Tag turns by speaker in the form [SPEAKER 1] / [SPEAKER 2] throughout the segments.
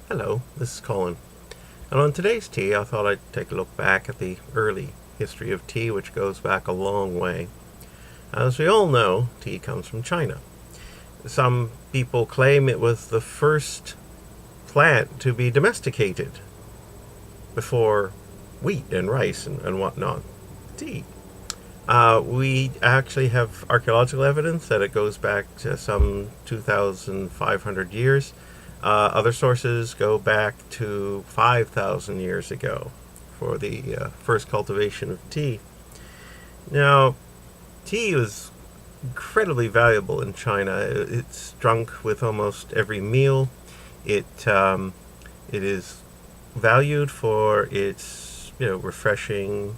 [SPEAKER 1] Hello, this is Colin. And on today's tea, I thought I'd take a look back at the early history of tea, which goes back a long way. As we all know, tea comes from China. Some people claim it was the first plant to be domesticated before wheat and rice and whatnot. Tea. We actually have archaeological evidence that it goes back to some 2,500 years. Other sources go back to 5,000 years ago for the first cultivation of tea. Now, tea was incredibly valuable in China. It's drunk with almost every meal. It is valued for its refreshing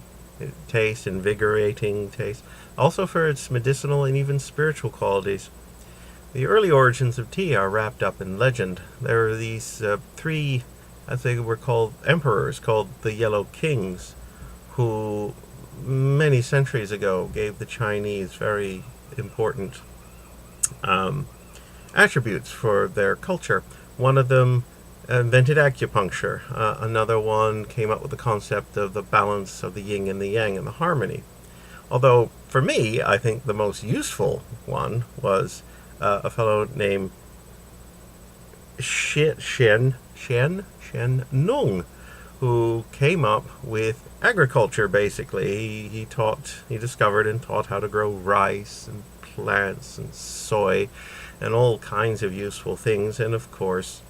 [SPEAKER 1] taste, invigorating taste, also for its medicinal and even spiritual qualities. The early origins of tea are wrapped up in legend. There are these three, I think were called emperors, called the Yellow Kings, who many centuries ago gave the Chinese very important attributes for their culture. One of them invented acupuncture. Another one came up with the concept of the balance of the yin and the yang and the harmony. Although, for me, I think the most useful one was a fellow named Shen Nung, who came up with agriculture. Basically, he discovered and taught how to grow rice and plants and soy and all kinds of useful things, and of course,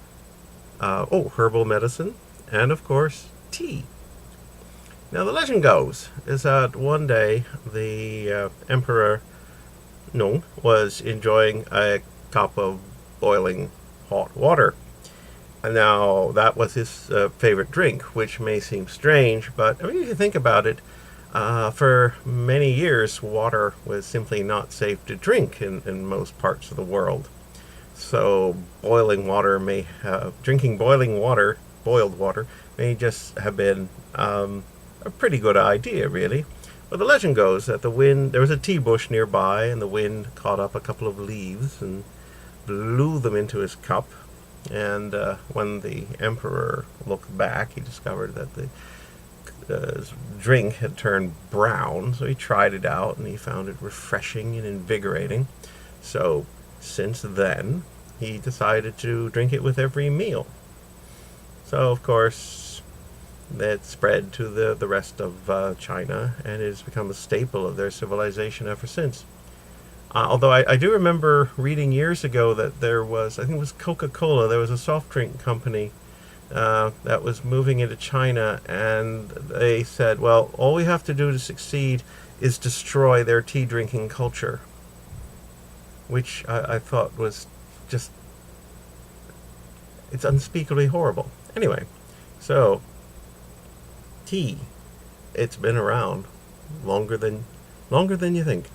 [SPEAKER 1] herbal medicine, and of course, tea. Now, the legend goes is that one day the Emperor Nung was enjoying a cup of boiling hot water. And now, that was his favorite drink, which may seem strange, but I mean, if you think about it, for many years, water was simply not safe to drink in most parts of the world. So, drinking boiled water, may just have been a pretty good idea, really. Well, the legend goes that there was a tea bush nearby, and the wind caught up a couple of leaves and blew them into his cup. And when the emperor looked back, he discovered that his drink had turned brown. So he tried it out, and he found it refreshing and invigorating. So since then, he decided to drink it with every meal. So, of course, that spread to the rest of China, and it has become a staple of their civilization ever since. Although I do remember reading years ago that there was, I think it was Coca-Cola, there was a soft drink company that was moving into China, and they said, well, all we have to do to succeed is destroy their tea drinking culture, which I thought was just, it's unspeakably horrible. Anyway, so tea, it's been around longer than you think.